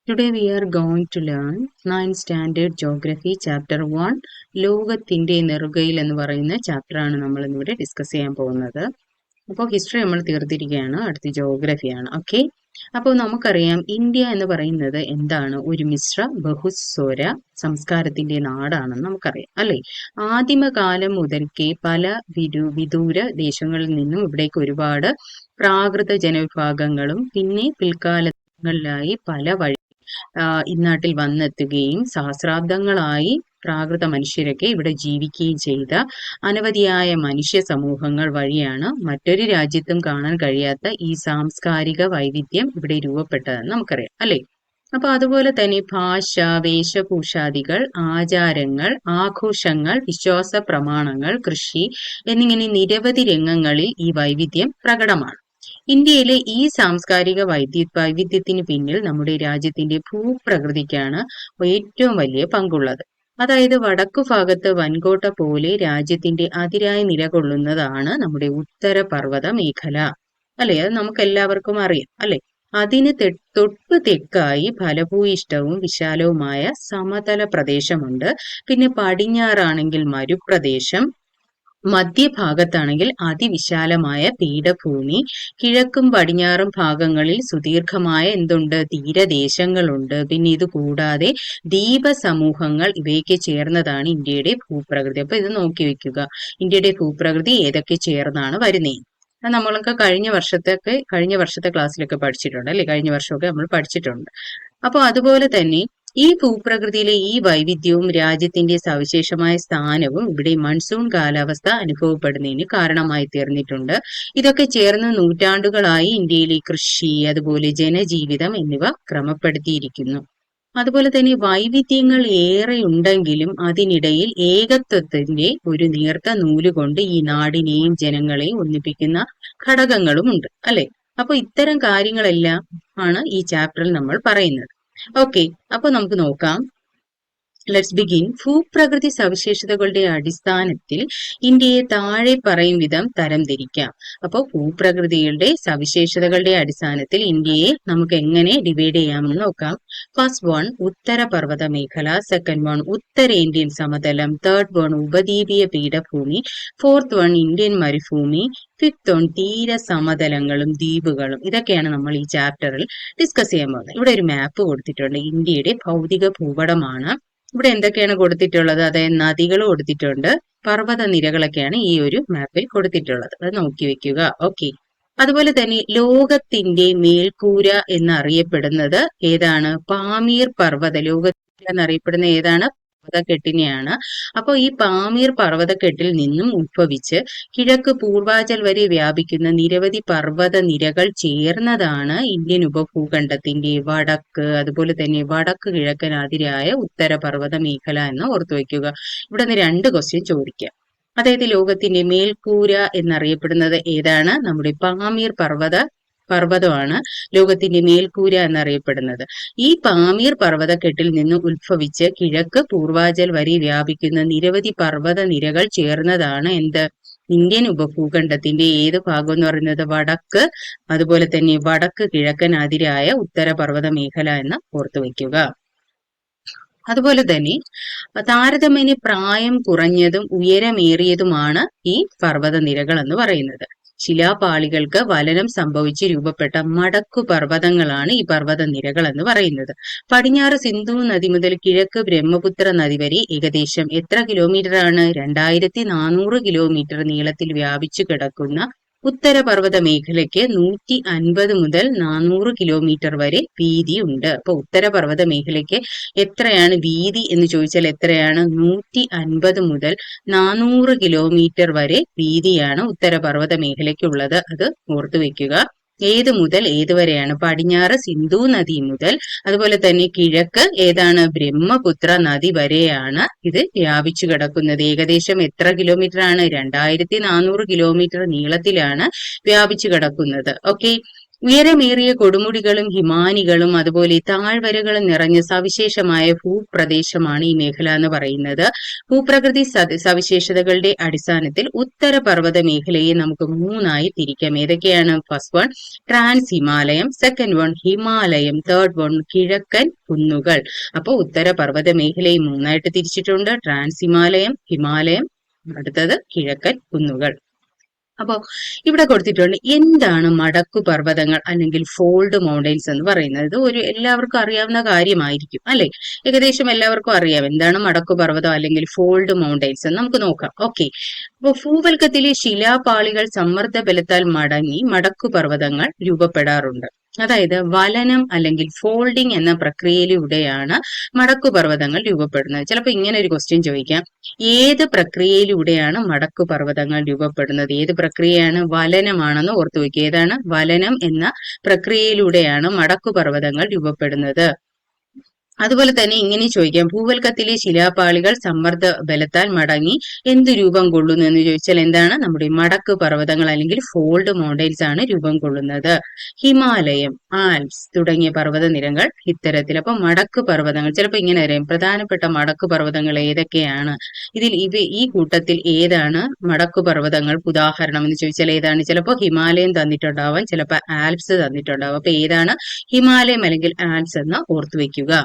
Today we are going to learn 9th Standard Geography Chapter 1 ലോകത്തിന്റെ നെറുകയിൽ എന്ന് പറയുന്ന ചാപ്റ്ററാണ് നമ്മൾ ഇന്നിവിടെ ഡിസ്കസ് ചെയ്യാൻ പോകുന്നത്. അപ്പോൾ ഹിസ്റ്ററി നമ്മൾ തീർത്തിരിക്കുകയാണ്, അടുത്ത ജോഗ്രഫിയാണ്. ഓക്കെ, അപ്പോൾ നമുക്കറിയാം ഇന്ത്യ എന്ന് പറയുന്നത് എന്താണ്? ഒരു മിശ്ര ബഹുസ്വര സംസ്കാരത്തിന്റെ നാടാണെന്ന് നമുക്കറിയാം, അല്ലേ? ആദിമകാലം മുതൽക്കേ പല വിദൂര ദേശങ്ങളിൽ നിന്നും ഇവിടേക്ക് ഒരുപാട് പ്രാകൃത ജനവിഭാഗങ്ങളും പിന്നെ പിൽക്കാലങ്ങളിലായി പല വഴി ഇന്നാട്ടിൽ വന്നെത്തുകയും സഹസ്രാബ്ദങ്ങളായി പ്രാകൃത മനുഷ്യരൊക്കെ ഇവിടെ ജീവിക്കുകയും ചെയ്ത അനവധിയായ മനുഷ്യ സമൂഹങ്ങൾ വഴിയാണ് മറ്റൊരു രാജ്യത്തും കാണാൻ കഴിയാത്ത ഈ സാംസ്കാരിക വൈവിധ്യം ഇവിടെ രൂപപ്പെട്ടതെന്ന് നമുക്കറിയാം, അല്ലേ? അപ്പൊ അതുപോലെ തന്നെ ഭാഷ, വേഷഭൂഷാദികൾ, ആചാരങ്ങൾ, ആഘോഷങ്ങൾ, വിശ്വാസ പ്രമാണങ്ങൾ, കൃഷി എന്നിങ്ങനെ നിരവധി രംഗങ്ങളിൽ ഈ വൈവിധ്യം പ്രകടമാണ്. ഇന്ത്യയിലെ ഈ സാംസ്കാരിക വൈവിധ്യത്തിന് പിന്നിൽ നമ്മുടെ രാജ്യത്തിന്റെ ഭൂപ്രകൃതിക്കാണ് ഏറ്റവും വലിയ പങ്കുള്ളത്. അതായത് വടക്കു ഭാഗത്ത് വൻകോട്ട പോലെ രാജ്യത്തിന്റെ അതിരായി നിലകൊള്ളുന്നതാണ് നമ്മുടെ ഉത്തരപർവ്വത മേഖല, അല്ലെ? അത് നമുക്ക് എല്ലാവർക്കും അറിയാം, അല്ലെ? അതിന് തൊട്ടു തെക്കായി ഫലഭൂയിഷ്ടവും വിശാലവുമായ സമതല പ്രദേശമുണ്ട്. പിന്നെ പടിഞ്ഞാറാണെങ്കിൽ മരുപ്രദേശം, മധ്യഭാഗത്താണെങ്കിൽ അതിവിശാലമായ പീഠഭൂമി, കിഴക്കും പടിഞ്ഞാറും ഭാഗങ്ങളിൽ സുദീർഘമായ തീരദേശങ്ങളുണ്ട്. പിന്നെ ഇത് കൂടാതെ ദ്വീപ സമൂഹങ്ങൾ ഇവയൊക്കെ ചേർന്നതാണ് ഇന്ത്യയുടെ ഭൂപ്രകൃതി. അപ്പൊ ഇത് നോക്കി വെക്കുക, ഇന്ത്യയുടെ ഭൂപ്രകൃതി ഏതൊക്കെ ചേർന്നാണ് വരുന്നത്. നമ്മളൊക്കെ കഴിഞ്ഞ വർഷത്തെ ക്ലാസ്സിലൊക്കെ പഠിച്ചിട്ടുണ്ട്, അല്ലെ? കഴിഞ്ഞ വർഷമൊക്കെ നമ്മൾ പഠിച്ചിട്ടുണ്ട്. അപ്പൊ അതുപോലെ തന്നെ ഈ ഭൂപ്രകൃതിയിലെ ഈ വൈവിധ്യവും രാജ്യത്തിന്റെ സവിശേഷമായ സ്ഥാനവും ഇവിടെ മൺസൂൺ കാലാവസ്ഥ അനുഭവപ്പെടുന്നതിന് കാരണമായി തീർന്നിട്ടുണ്ട്. ഇതൊക്കെ ചേർന്ന് നൂറ്റാണ്ടുകളായി ഇന്ത്യയിലെ കൃഷി, അതുപോലെ ജനജീവിതം എന്നിവ ക്രമപ്പെടുത്തിയിരിക്കുന്നു. അതുപോലെ തന്നെ വൈവിധ്യങ്ങൾ ഏറെ ഉണ്ടെങ്കിലും അതിനിടയിൽ ഏകത്വത്തിന്റെ ഒരു നേർത്ത നൂലുകൊണ്ട് ഈ നാടിനെയും ജനങ്ങളെയും ഒന്നിപ്പിക്കുന്ന ഘടകങ്ങളും ഉണ്ട്, അല്ലെ? അപ്പൊ ഇത്തരം കാര്യങ്ങളെല്ലാം ആണ് ഈ ചാപ്റ്ററിൽ നമ്മൾ പറയുന്നത്. ഓക്കെ, അപ്പൊ നമുക്ക് നോക്കാം. Let's begin. ഭൂപ്രകൃതി സവിശേഷതകളുടെ അടിസ്ഥാനത്തിൽ ഇന്ത്യയെ താഴെ പറയും വിധം തരംതിരിക്കാം. അപ്പോൾ ഭൂപ്രകൃതിയുടെ സവിശേഷതകളുടെ അടിസ്ഥാനത്തിൽ ഇന്ത്യയെ നമുക്ക് എങ്ങനെ ഡിവൈഡ് ചെയ്യാമെന്ന് നോക്കാം. ഫസ്റ്റ് വൺ ഉത്തരപർവ്വത മേഖല, സെക്കൻഡ് വൺ ഉത്തരേന്ത്യൻ സമതലം, തേർഡ് വൺ ഉപദ്വീപീയ പീഠഭൂമി, ഫോർത്ത് വൺ ഇന്ത്യൻ മരുഭൂമി, ഫിഫ്ത്ത് വൺ തീര സമതലങ്ങളും ദ്വീപുകളും. ഇതൊക്കെയാണ് നമ്മൾ ഈ ചാപ്റ്ററിൽ ഡിസ്കസ് ചെയ്യാൻ പോകുന്നത്. ഇവിടെ ഒരു മാപ്പ് കൊടുത്തിട്ടുണ്ട്, ഇന്ത്യയുടെ ഭൗതിക ഭൂപടമാണ്. ഇവിടെ എന്തൊക്കെയാണ് കൊടുത്തിട്ടുള്ളത്? അതായത് നദികൾ കൊടുത്തിട്ടുണ്ട്, പർവ്വത നിരകളൊക്കെയാണ് ഈ ഒരു മാപ്പിൽ കൊടുത്തിട്ടുള്ളത്. അത് നോക്കി വെക്കുക. ഓക്കെ, അതുപോലെ തന്നെ ലോകത്തിന്റെ മേൽക്കൂര എന്നറിയപ്പെടുന്നത് ഏതാണ്? പാമീർ പർവ്വത ലോകത്തിൽ എന്നറിയപ്പെടുന്ന ഏതാണ്? പർവ്വതക്കെട്ടിനെയാണ്. അപ്പോൾ ഈ പാമീർ പർവ്വതക്കെട്ടിൽ നിന്നും ഉത്ഭവിച്ച് കിഴക്ക് പൂർവാചൽ വരെ വ്യാപിക്കുന്ന നിരവധി പർവ്വത നിരകൾ ചേർന്നതാണ് ഇന്ത്യൻ ഉപഭൂഖണ്ഡത്തിന്റെ വടക്ക്, അതുപോലെ തന്നെ വടക്ക് കിഴക്കൻ അതിരായ ഉത്തരപർവ്വത മേഖല എന്ന് ഓർത്തു വയ്ക്കുക. ഇവിടെ നിന്ന് 2 ക്വസ്റ്റ്യൻ ചോദിക്കാം. അതായത് ലോകത്തിന്റെ മേൽക്കൂര എന്നറിയപ്പെടുന്നത് ഏതാണ്? നമ്മുടെ പാമീർ പർവ്വതമാണ് ലോകത്തിന്റെ മേൽക്കൂര എന്നറിയപ്പെടുന്നത്. ഈ പാമീർ പർവ്വതക്കെട്ടിൽ നിന്ന് ഉത്ഭവിച്ച് കിഴക്ക് പൂർവാചൽ വരെ വ്യാപിക്കുന്ന നിരവധി പർവ്വത നിരകൾ ചേർന്നതാണ് ഇന്ത്യൻ ഉപഭൂഖണ്ഡത്തിന്റെ ഏത് ഭാഗം എന്ന് പറയുന്നത്? വടക്ക്, അതുപോലെ തന്നെ വടക്ക് കിഴക്കൻ അതിരായ ഉത്തരപർവ്വത മേഖല എന്ന് ഓർത്തു വയ്ക്കുക. അതുപോലെ തന്നെ താരതമ്യേന പ്രായം കുറഞ്ഞതും ഉയരമേറിയതുമാണ് ഈ പർവ്വത നിരകൾ എന്ന് പറയുന്നത്. ശിലാപാളികൾക്ക് വലനം സംഭവിച്ച് രൂപപ്പെട്ട മടക്കു പർവ്വതങ്ങളാണ് ഈ പർവ്വത നിരകൾ എന്ന് പറയുന്നത്. പടിഞ്ഞാറ് സിന്ധു നദി മുതൽ കിഴക്ക് ബ്രഹ്മപുത്ര നദി വരെ ഏകദേശം എത്ര കിലോമീറ്റർ ആണ്? 2400 കിലോമീറ്റർ നീളത്തിൽ വ്യാപിച്ചു കിടക്കുന്ന ഉത്തരപർവ്വത മേഖലയ്ക്ക് 150 മുതൽ 400 കിലോമീറ്റർ വരെ വീതി ഉണ്ട്. അപ്പൊ ഉത്തരപർവ്വത മേഖലയ്ക്ക് എത്രയാണ് വീതി എന്ന് ചോദിച്ചാൽ എത്രയാണ്? 150 മുതൽ 400 കിലോമീറ്റർ വരെ വീതിയാണ് ഉത്തരപർവ്വത മേഖലയ്ക്കുള്ളത്. അത് ഓർത്തു വെക്കുക. ഏത് മുതൽ ഏത് വരെയാണ്? പടിഞ്ഞാറ് സിന്ധു നദി മുതൽ, അതുപോലെ തന്നെ കിഴക്ക് ഏതാണ്? ബ്രഹ്മപുത്ര നദി വരെയാണ് ഇത് വ്യാപിച്ചു കിടക്കുന്നത്. ഏകദേശം എത്ര കിലോമീറ്റർ ആണ്? 2400 കിലോമീറ്റർ നീളത്തിലാണ് വ്യാപിച്ചു കിടക്കുന്നത്. ഓക്കെ, ഉയരമേറിയ കൊടുമുടികളും ഹിമാനികളും അതുപോലെ താഴ്വരകളും നിറഞ്ഞ സവിശേഷമായ ഭൂപ്രദേശമാണ് ഈ മേഖല എന്ന് പറയുന്നത്. ഭൂപ്രകൃതി സവിശേഷതകളുടെ അടിസ്ഥാനത്തിൽ ഉത്തരപർവ്വത മേഖലയെ നമുക്ക് മൂന്നായി തിരിക്കാം. ഏതൊക്കെയാണ്? ഫസ്റ്റ് വൺ ട്രാൻസ് ഹിമാലയം, സെക്കൻഡ് വൺ ഹിമാലയം, തേർഡ് വൺ കിഴക്കൻ കുന്നുകൾ. അപ്പോൾ ഉത്തരപർവ്വത മേഖലയെ മൂന്നായിട്ട് തിരിച്ചിട്ടുണ്ട്. ട്രാൻസ് ഹിമാലയം, ഹിമാലയം, അടുത്തത് കിഴക്കൻ കുന്നുകൾ. അപ്പോ ഇവിടെ കൊടുത്തിട്ടുണ്ട് എന്താണ് മടക്കു പർവ്വതങ്ങൾ അല്ലെങ്കിൽ ഫോൾഡ് മൗണ്ടൈൻസ് എന്ന് പറയുന്നത്. ഇത് ഒരു എല്ലാവർക്കും അറിയാവുന്ന കാര്യമായിരിക്കും അല്ലെ? ഏകദേശം എല്ലാവർക്കും അറിയാം എന്താണ് മടക്കു പർവ്വതം അല്ലെങ്കിൽ ഫോൾഡ് മൗണ്ടൈൻസ് എന്ന് നമുക്ക് നോക്കാം. ഓക്കെ, അപ്പോൾ ഭൂവൽക്കത്തിലെ ശിലാപാളികൾ സമ്മർദ്ദ ബലത്താൽ മടങ്ങി മടക്കു പർവ്വതങ്ങൾ രൂപപ്പെടാറുണ്ട്. അതായത് വലനം അല്ലെങ്കിൽ ഫോൾഡിംഗ് എന്ന പ്രക്രിയയിലൂടെയാണ് മടക്കു പർവ്വതങ്ങൾ രൂപപ്പെടുന്നത്. ചിലപ്പോൾ ഇങ്ങനെ ഒരു ക്വസ്റ്റ്യൻ ചോദിക്കാം, ഏത് പ്രക്രിയയിലൂടെയാണ് മടക്കു പർവ്വതങ്ങൾ രൂപപ്പെടുന്നത്? ഏത് പ്രക്രിയയാണ്? വലനമാണെന്ന് ഓർത്തു വയ്ക്കുക. ഏതാണ്? വലനം എന്ന പ്രക്രിയയിലൂടെയാണ് മടക്കു പർവ്വതങ്ങൾ രൂപപ്പെടുന്നത്. അതുപോലെ തന്നെ ഇങ്ങനെ ചോദിക്കാം, ഭൂവൽക്കത്തിലെ ശിലാപാളികൾ സമ്മർദ്ദ ബലത്താൽ മടങ്ങി എന്ത് രൂപം കൊള്ളുന്നു എന്ന് ചോദിച്ചാൽ എന്താണ്? നമ്മുടെ മടക്ക് പർവ്വതങ്ങൾ അല്ലെങ്കിൽ ഫോൾഡ് മൗണ്ടൈൻസ് ആണ് രൂപം കൊള്ളുന്നത്. ഹിമാലയം, ആൽപ്സ് തുടങ്ങിയ പർവ്വത നിരകൾ ഇത്തരത്തിൽ. അപ്പൊ മടക്ക് പർവ്വതങ്ങൾ ചിലപ്പോൾ ഇങ്ങനെ അറിയാം, പ്രധാനപ്പെട്ട മടക്ക് പർവ്വതങ്ങൾ ഏതൊക്കെയാണ്? ഈ കൂട്ടത്തിൽ ഏതാണ് മടക്കു പർവ്വതങ്ങൾക്ക് ഉദാഹരണം എന്ന് ചോദിച്ചാൽ ഏതാണ്? ചിലപ്പോൾ ഹിമാലയം തന്നിട്ടുണ്ടാവാം, ചിലപ്പോൾ ആൽപ്സ് തന്നിട്ടുണ്ടാവാം. അപ്പൊ ഏതാണ് ഹിമാലയം അല്ലെങ്കിൽ ആൽപ്സ് എന്ന് ഓർത്തു വെക്കുക.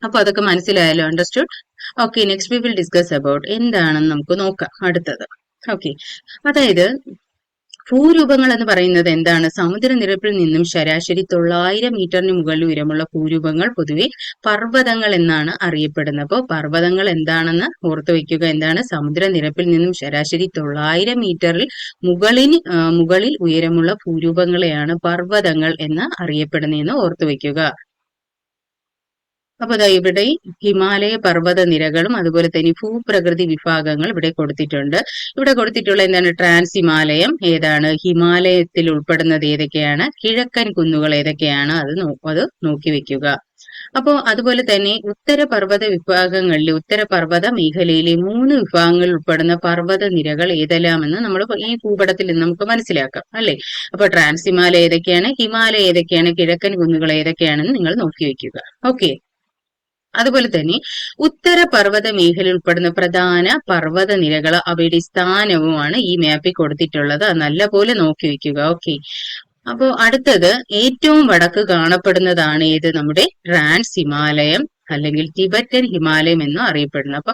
അപ്പൊ അതൊക്കെ മനസ്സിലായല്ലോ, understood? Okay, next we will discuss about എന്താണെന്ന് നമുക്ക് നോക്കാം അടുത്തത്. ഓക്കെ, അതായത് ഭൂരൂപങ്ങൾ എന്ന് പറയുന്നത് എന്താണ്? സമുദ്രനിരപ്പിൽ നിന്നും ശരാശരി 900 മീറ്ററിന് മുകളിൽ ഉയരമുള്ള ഭൂരൂപങ്ങൾ പൊതുവെ പർവ്വതങ്ങൾ എന്നാണ് അറിയപ്പെടുന്നത്. അപ്പോൾ പർവ്വതങ്ങൾ എന്താണെന്ന് ഓർത്തു വയ്ക്കുക. എന്താണ്? സമുദ്രനിരപ്പിൽ നിന്നും ശരാശരി 900 മീറ്ററിൽ മുകളിൽ ഉയരമുള്ള ഭൂരൂപങ്ങളെയാണ് പർവ്വതങ്ങൾ എന്ന് അറിയപ്പെടുന്നതെന്ന് ഓർത്തു വയ്ക്കുക. അപ്പൊ ദാ ഇവിടെ ഹിമാലയ പർവ്വത നിരകളും അതുപോലെ തന്നെ ഭൂപ്രകൃതി വിഭാഗങ്ങൾ ഇവിടെ കൊടുത്തിട്ടുണ്ട്. ഇവിടെ കൊടുത്തിട്ടുള്ള എന്താണ്? ട്രാൻസ് ഹിമാലയം ഏതാണ്? ഹിമാലയത്തിൽ ഉൾപ്പെടുന്നത് ഏതൊക്കെയാണ്? കിഴക്കൻ കുന്നുകൾ ഏതൊക്കെയാണ്? അത് നോക്കി വെക്കുക. അപ്പോ അതുപോലെ തന്നെ ഉത്തരപർവ്വത ഉത്തരപർവ്വത മേഖലയിലെ 3 വിഭാഗങ്ങളിൽ ഉൾപ്പെടുന്ന പർവ്വത നിരകൾ ഏതെല്ലാമെന്ന് നമ്മൾ ഈ ഭൂപടത്തിൽ നിന്ന് നമുക്ക് മനസ്സിലാക്കാം അല്ലെ? അപ്പൊ ട്രാൻസ് ഹിമാലയ ഏതൊക്കെയാണ്? ഹിമാലയ ഏതൊക്കെയാണ്? കിഴക്കൻ കുന്നുകൾ ഏതൊക്കെയാണെന്ന് നിങ്ങൾ നോക്കി വെക്കുക. ഓക്കെ, അതുപോലെ തന്നെ ഉത്തരപർവ്വത മേഖലയിൽ ഉൾപ്പെടുന്ന പ്രധാന പർവ്വത നിരകൾ അവയുടെ സ്ഥാനവുമാണ് ഈ മാപ്പിൽ കൊടുത്തിട്ടുള്ളത്. അത് നല്ലപോലെ നോക്കി വെക്കുക. ഓക്കെ, അപ്പോ അടുത്തത് ഏറ്റവും വടക്ക് കാണപ്പെടുന്നതാണ് ഏത്? നമ്മുടെ ട്രാൻസ് ഹിമാലയം അല്ലെങ്കിൽ ടിബറ്റൻ ഹിമാലയം എന്ന് അറിയപ്പെടുന്നത്. അപ്പൊ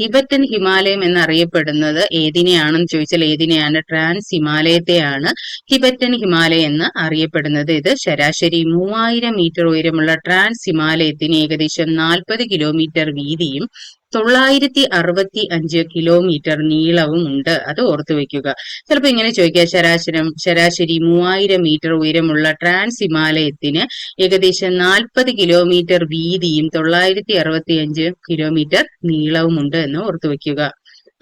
ടിബറ്റൻ ഹിമാലയം എന്നറിയപ്പെടുന്നത് ഏതിനെയാണെന്ന് ചോദിച്ചാൽ ഏതിനെയാണ്? ട്രാൻസ് ഹിമാലയത്തെയാണ് ടിബറ്റൻ ഹിമാലയം എന്ന് അറിയപ്പെടുന്നത്. ഇത് ശരാശരി 3000 മീറ്റർ ഉയരമുള്ള ട്രാൻസ് ഹിമാലയത്തിന് ഏകദേശം 40 കിലോമീറ്റർ വീതിയും 965 കിലോമീറ്റർ നീളവും ഉണ്ട്. അത് ഓർത്തു വെക്കുക. ചിലപ്പോ ഇങ്ങനെ ചോദിക്കുക, ശരാശരി 3000 മീറ്റർ ഉയരമുള്ള ട്രാൻസ് ഹിമാലയത്തിന് ഏകദേശം 40 കിലോമീറ്റർ വീതിയും 965 കിലോമീറ്റർ നീളവും ഉണ്ട് എന്ന് ഓർത്തു വെക്കുക.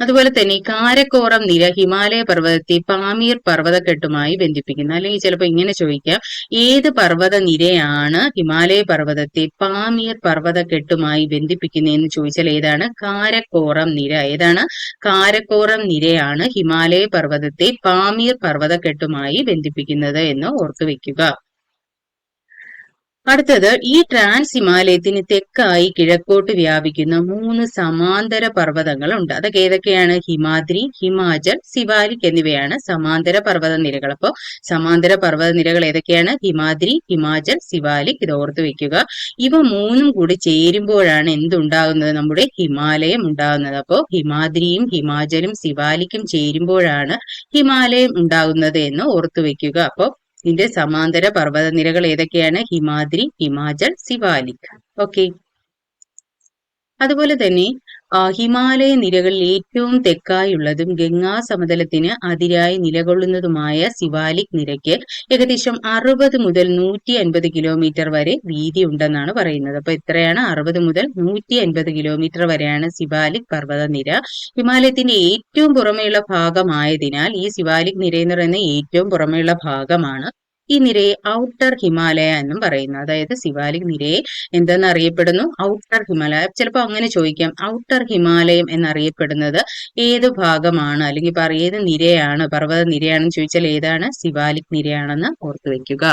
അതുപോലെ തന്നെ കാരക്കോറം നിര ഹിമാലയ പർവ്വതത്തെ പാമീർ പർവ്വതക്കെട്ടുമായി ബന്ധിപ്പിക്കുന്നു. അല്ലെങ്കിൽ ചിലപ്പോൾ ഇങ്ങനെ ചോദിക്കാം, ഏത് പർവ്വത നിരയാണ് ഹിമാലയ പർവ്വതത്തെ പാമീർ പർവ്വതക്കെട്ടുമായി ബന്ധിപ്പിക്കുന്നതെന്ന് ചോദിച്ചാൽ ഏതാണ്? കാരക്കോറം നിര. ഏതാണ്? കാരക്കോറം നിരയാണ് ഹിമാലയ പർവ്വതത്തെ പാമീർ പർവ്വതക്കെട്ടുമായി ബന്ധിപ്പിക്കുന്നത് എന്ന് ഓർത്തു വെക്കുക. അടുത്തത് ഈ ട്രാൻസ് ഹിമാലയത്തിന് തെക്കായി കിഴക്കോട്ട് വ്യാപിക്കുന്ന 3 സമാന്തര പർവ്വതങ്ങളുണ്ട്. അതൊക്കെ ഏതൊക്കെയാണ്? ഹിമാദ്രി, ഹിമാചൽ, സിവാലിക് എന്നിവയാണ് സമാന്തര പർവ്വത നിരകൾ. അപ്പോൾ സമാന്തര പർവ്വത നിരകൾ ഏതൊക്കെയാണ്? ഹിമാദ്രി, ഹിമാചൽ, സിവാലിക്. ഇത് ഓർത്തു വെക്കുക. ഇവ 3ഉം കൂടി ചേരുമ്പോഴാണ് എന്തുണ്ടാകുന്നത്? നമ്മുടെ ഹിമാലയം ഉണ്ടാകുന്നത്. അപ്പോൾ ഹിമാദ്രിയും ഹിമാചലും സിവാലിക്കും ചേരുമ്പോഴാണ് ഹിമാലയം ഉണ്ടാകുന്നത് എന്ന് ഓർത്തു വെക്കുക. അപ്പോൾ ഇതിന്റെ സമാന്തര പർവ്വത നിരകൾ ഏതൊക്കെയാണ്? ഹിമാദ്രി, ഹിമാചൽ, സിവാലിക്. ഓക്കെ, അതുപോലെ തന്നെ ഹിമാലയ നിരകളിൽ ഏറ്റവും തെക്കായുള്ളതും ഗംഗാ സമതലത്തിന് അതിരായി നിലകൊള്ളുന്നതുമായ സിവാലിക് നിരയ്ക്ക് ഏകദേശം 60 മുതൽ 150 കിലോമീറ്റർ വരെ വീതി ഉണ്ടെന്നാണ് പറയുന്നത്. അപ്പൊ എത്രയാണ്? 60 മുതൽ 150 കിലോമീറ്റർ വരെയാണ് സിവാലിക് പർവ്വത നിര. ഹിമാലയത്തിന്റെ ഏറ്റവും പുറമെയുള്ള ഭാഗമായതിനാൽ ഈ സിവാലിക് നിര എന്ന് പറയുന്നത് ഏറ്റവും പുറമെയുള്ള ഭാഗമാണ്. ഈ നിരയെ ഔട്ടർ ഹിമാലയ എന്നും പറയുന്നു. അതായത് സിവാലിക് നിരയെ എന്തെന്ന് അറിയപ്പെടുന്നു? ഔട്ടർ ഹിമാലയ. ചിലപ്പോൾ അങ്ങനെ ചോദിക്കാം, ഔട്ടർ ഹിമാലയം എന്നറിയപ്പെടുന്നത് ഏത് ഭാഗമാണ്, അല്ലെങ്കിൽ ഏത് നിരയാണ്, പർവ്വത നിരയാണെന്ന് ചോദിച്ചാൽ ഏതാണ്? സിവാലിക് നിരയാണെന്ന് ഓർത്തു വെക്കുക.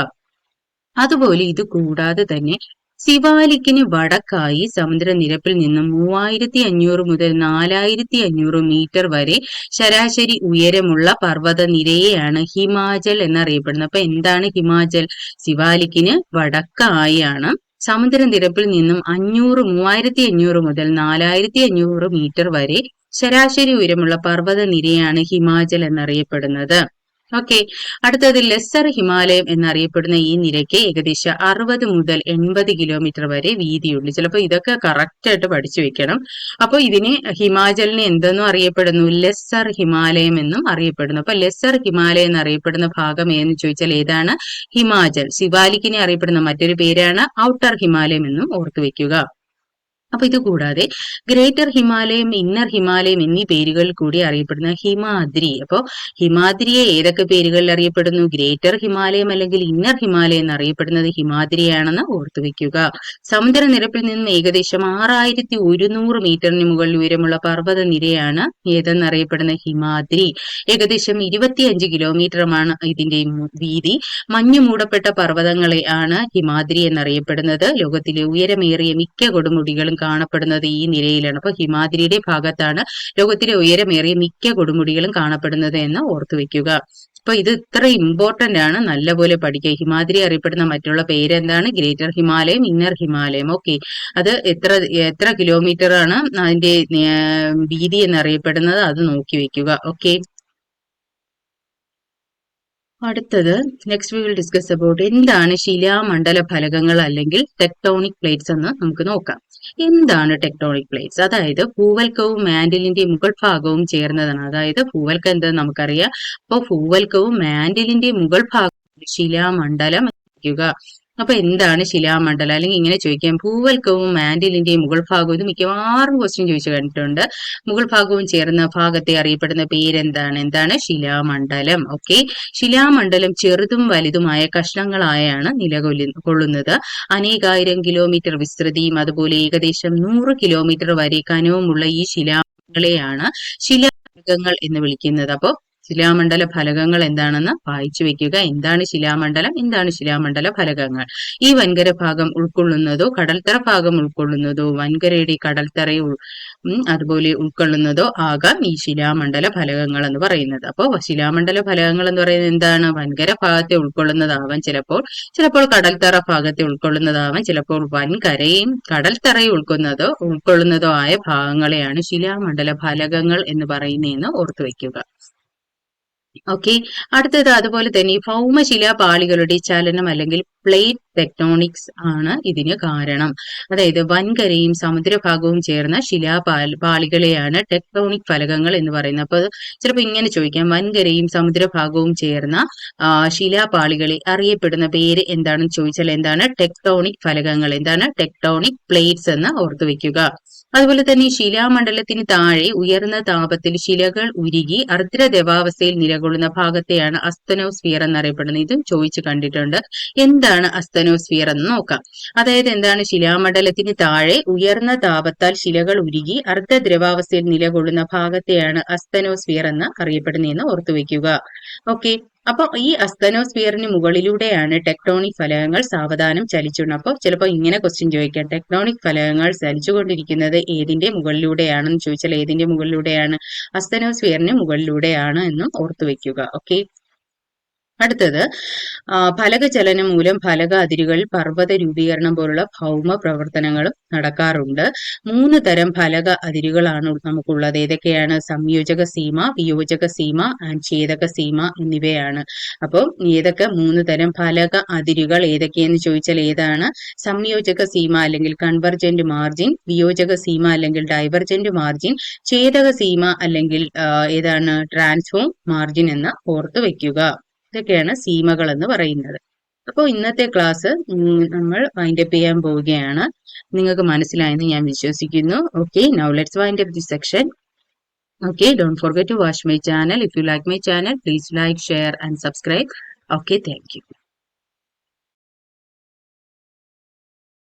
അതുപോലെ ഇത് കൂടാതെ തന്നെ സിവാലിക്കിന് വടക്കായി സമുദ്രനിരപ്പിൽ നിന്നും 3500 മുതൽ 4500 മീറ്റർ വരെ ശരാശരി ഉയരമുള്ള പർവ്വത നിരയെയാണ് ഹിമാചൽ എന്നറിയപ്പെടുന്നത്. അപ്പൊ എന്താണ് ഹിമാചൽ? സിവാലിക്കിന് വടക്കായാണ് സമുദ്രനിരപ്പിൽ നിന്നും 3500 മുതൽ 4500 മീറ്റർ വരെ ശരാശരി ഉയരമുള്ള പർവ്വത നിരയാണ് ഹിമാചൽ എന്നറിയപ്പെടുന്നത്. ഓക്കെ, അടുത്തത് ലെസ്സർ ഹിമാലയം എന്നറിയപ്പെടുന്ന ഈ നിരയ്ക്ക് ഏകദേശം 60 മുതൽ 80 കിലോമീറ്റർ വരെ വീതിയുണ്ട്. ചിലപ്പോൾ ഇതൊക്കെ കറക്റ്റ് ആയിട്ട് പഠിച്ചു വെക്കണം. അപ്പോൾ ഇതിന് ഹിമാചലിനെ എന്തെന്നും അറിയപ്പെടുന്നു? ലെസ്സർ ഹിമാലയം എന്നും അറിയപ്പെടുന്നു. അപ്പൊ ലെസ്സർ ഹിമാലയം എന്നറിയപ്പെടുന്ന ഭാഗം ഏതെന്ന് ചോദിച്ചാൽ ഏതാണ്? ഹിമാചൽ. സിവാലിക്കിനെ അറിയപ്പെടുന്ന മറ്റൊരു പേരാണ് ഔട്ടർ ഹിമാലയം എന്നും ഓർത്തു വെക്കുക. അപ്പൊ ഇത് കൂടാതെ ഗ്രേറ്റർ ഹിമാലയം, ഇന്നർ ഹിമാലയം എന്നീ പേരുകളിൽ കൂടി അറിയപ്പെടുന്ന ഹിമാദ്രി. അപ്പോ ഹിമാദ്രിയെ ഏതൊക്കെ പേരുകളിൽ അറിയപ്പെടുന്നു? ഗ്രേറ്റർ ഹിമാലയം അല്ലെങ്കിൽ ഇന്നർ ഹിമാലയം എന്നറിയപ്പെടുന്നത് ഹിമാദ്രിയാണെന്ന് ഓർത്തുവെക്കുക. സമുദ്രനിരപ്പിൽ നിന്നും ഏകദേശം 6100 മീറ്ററിന് മുകളിൽ ഉയരമുള്ള പർവ്വത നിരയാണ് ഏതെന്നറിയപ്പെടുന്ന ഹിമാദ്രി. ഏകദേശം 25 കിലോമീറ്ററുമാണ് ഇതിന്റെ വീതി. മഞ്ഞു മൂടപ്പെട്ട പർവ്വതങ്ങളെ ആണ് ഹിമാദ്രി എന്നറിയപ്പെടുന്നത്. ലോകത്തിലെ ഉയരമേറിയ മിക്ക കൊടുമുടികളും കാണപ്പെടുന്നത് ഈ നിരയിലാണ്. അപ്പൊ ഹിമാദ്രിയുടെ ഭാഗത്താണ് ലോകത്തിലെ ഉയരമേറിയ മിക്ക കൊടുമുടികളും കാണപ്പെടുന്നത് എന്ന് ഓർത്തുവെക്കുക. അപ്പൊ ഇത് ഇത്ര ഇമ്പോർട്ടന്റ് ആണ്, നല്ലപോലെ പഠിക്കുക. ഹിമാദ്രി അറിയപ്പെടുന്ന മറ്റുള്ള പേരെന്താണ്? ഗ്രേറ്റർ ഹിമാലയം, ഇന്നർ ഹിമാലയം. ഓക്കെ, അത് എത്ര കിലോമീറ്റർ ആണ് അതിന്റെ വീതി എന്നറിയപ്പെടുന്നത്, അത് നോക്കി വെക്കുക. ഓക്കെ, അടുത്തത് next we will discuss about എന്താണ് ശിലാമണ്ഡല ഫലകങ്ങൾ അല്ലെങ്കിൽ ടെക്ടോണിക് പ്ലേറ്റ്സ് എന്ന് നമുക്ക് നോക്കാം. എന്താണ് ടെക്ടോണിക് പ്ലേറ്റ്സ്? അതായത് ഭൂവൽക്കവും മാന്റിലിന്റെ മുകൾ ഭാഗവും ചേർന്നതാണ്. അതായത് ഭൂവൽക്കം എന്തെന്ന് നമുക്കറിയാം. അപ്പോൾ ഭൂവൽക്കവും മാന്റിലിന്റെ മുകൾ ഭാഗവും ശിലാമണ്ഡലം ക്കുക. അപ്പൊ എന്താണ് ശിലാമണ്ഡലം? അല്ലെങ്കിൽ ഇങ്ങനെ ചോദിക്കാം, ഭൂവൽക്കവും മാന്റിലിന്റെയും മുകൾ ഭാഗവും. ഇത് മിക്കവാറും ക്വസ്റ്റ്യൻ ചോദിച്ചു കണ്ടിട്ടുണ്ട്. മുകൾ ഭാഗവും ചേർന്ന ഭാഗത്തെ അറിയപ്പെടുന്ന പേരെന്താണ്? എന്താണ്? ശിലാമണ്ഡലം. ഓക്കെ, ശിലാമണ്ഡലം ചെറുതും വലുതുമായ കഷ്ണങ്ങളായാണ് നിലകൊള്ളുന്നത്. അനേകായിരം കിലോമീറ്റർ വിസ്തൃതിയും അതുപോലെ ഏകദേശം 100 കിലോമീറ്റർ വരെ കനവുമുള്ള ഈ ശിലാമണ്ഡലങ്ങളെയാണ് ശിലാഫലകങ്ങൾ എന്ന് വിളിക്കുന്നത്. അപ്പോ ശിലാമണ്ഡല ഫലകങ്ങൾ എന്താണെന്ന് വായിച്ചു വെക്കുക. എന്താണ് ശിലാമണ്ഡലം? എന്താണ് ശിലാമണ്ഡല ഫലകങ്ങൾ? ഈ വൻകര ഭാഗം ഉൾക്കൊള്ളുന്നതോ കടൽത്തറ ഭാഗം ഉൾക്കൊള്ളുന്നതോ വൻകരയുടെ കടൽത്തറയെ അതുപോലെ ഉൾക്കൊള്ളുന്നതോ ആകാം ഈ ശിലാമണ്ഡല ഫലകങ്ങൾ എന്ന് പറയുന്നത്. അപ്പോൾ ശിലാമണ്ഡല ഫലകങ്ങൾ എന്ന് പറയുന്നത് എന്താണ്? വൻകര ഭാഗത്തെ ഉൾക്കൊള്ളുന്നതാവാം, ചിലപ്പോൾ കടൽത്തറ ഭാഗത്തെ ഉൾക്കൊള്ളുന്നതാവാം, ചിലപ്പോൾ വൻകരയും കടൽത്തറയും ഉൾക്കൊള്ളുന്നതോ ആയ ഭാഗങ്ങളെയാണ് ശിലാമണ്ഡല ഫലകങ്ങൾ എന്ന് പറയുന്നതെന്ന് ഓർത്തു വയ്ക്കുക. ഓക്കെ, അടുത്തത് അതുപോലെ തന്നെ ഭൗമശിലാ പാളികളുടെ ചലനം അല്ലെങ്കിൽ പ്ലേറ്റ് ടെക്ടോണിക്സ് ആണ് ഇതിന് കാരണം. അതായത് വൻകരയും സമുദ്രഭാഗവും ചേർന്ന പാളികളെയാണ് ടെക്ടോണിക് ഫലകങ്ങൾ എന്ന് പറയുന്നത്. അപ്പൊ ചിലപ്പോൾ ഇങ്ങനെ ചോദിക്കാം, വൻകരയും സമുദ്രഭാഗവും ചേർന്ന ശിലാപാളികളെ അറിയപ്പെടുന്ന പേര് എന്താണെന്ന് ചോദിച്ചാൽ എന്താണ്? ടെക്ടോണിക് ഫലകങ്ങൾ. എന്താണ്? ടെക്ടോണിക് പ്ലേറ്റ്സ് എന്ന് ഓർത്തു വെക്കുക. അതുപോലെ തന്നെ ശിലാമണ്ഡലത്തിന് താഴെ ഉയർന്ന താപത്തിൽ ശിലകൾ ഉരുകി അർദ്ധദ്രവാവസ്ഥയിൽ നിലകൊള്ളുന്ന ഭാഗത്തെയാണ് അസ്തനോസ്ഫിയർ എന്നറിയപ്പെടുന്നത്. ഇതും ചോദിച്ചു കണ്ടിട്ടുണ്ട്. എന്താണ് അസ്തനോസ്ഫിയർ എന്ന് നോക്കാം. അതായത് എന്താണ്? ശിലാമണ്ഡലത്തിന് താഴെ ഉയർന്ന താപത്താൽ ശിലകൾ ഉരുകി അർദ്ധദ്രവാവസ്ഥയിൽ നിലകൊള്ളുന്ന ഭാഗത്തെയാണ് അസ്തനോസ്ഫിയർ എന്ന് അറിയപ്പെടുന്നതെന്ന് ഓർത്തുവെക്കുക. ഓക്കെ, അപ്പൊ ഈ അസ്തനോസ്ഫിയറിന് മുകളിലൂടെയാണ് ടെക്ടോണിക് ഫലകങ്ങൾ സാവധാനം ചലിച്ചുകൊണ്ട്. അപ്പോൾ ചിലപ്പോൾ ഇങ്ങനെ ക്വസ്റ്റ്യൻ ചോദിക്കാം, ടെക്ടോണിക് ഫലകങ്ങൾ ചലിച്ചുകൊണ്ടിരിക്കുന്നത് ഏതിന്റെ മുകളിലൂടെയാണെന്ന് ചോദിച്ചാൽ ഏതിന്റെ മുകളിലൂടെയാണ്? അസ്തനോസ്ഫിയറിന് മുകളിലൂടെയാണ് എന്നും ഓർത്തു വെക്കുക. ഓക്കെ, അടുത്തത് ഫലകചലനം മൂലം ഫലക അതിരുകളിൽ പർവ്വത രൂപീകരണം പോലുള്ള ഭൗമ പ്രവർത്തനങ്ങളും നടക്കാറുണ്ട്. 3 തരം ഫലക അതിരുകളാണ് നമുക്കുള്ളത്. ഏതൊക്കെയാണ്? സംയോജക സീമ, വിയോജക സീമ ആൻഡ് ഛേദക സീമ എന്നിവയാണ്. അപ്പോൾ ഏതൊക്കെ 3 തരം ഫലക അതിരുകൾ ഏതൊക്കെയെന്ന് ചോദിച്ചാൽ ഏതാണ്? സംയോജക സീമ അല്ലെങ്കിൽ കൺവർജന്റ് മാർജിൻ, വിയോജക സീമ അല്ലെങ്കിൽ ഡൈവർജന്റ് മാർജിൻ, ഛേദക സീമ അല്ലെങ്കിൽ ഏതാണ്? ട്രാൻസ്ഫോം മാർജിൻ എന്ന് ഓർത്തു വെക്കുക. ഇതൊക്കെയാണ് സീമകൾ എന്ന് പറയുന്നത്. അപ്പോൾ ഇന്നത്തെ ക്ലാസ് നമ്മൾ വൈൻഡ് അപ്പ് ചെയ്യാൻ പോവുകയാണ്. നിങ്ങൾക്ക് മനസ്സിലായെന്ന് ഞാൻ വിശ്വസിക്കുന്നു. Okay, now let's wind up this section. Okay, don't forget to watch my channel. If you like my channel, please like, share and subscribe. Okay, thank you.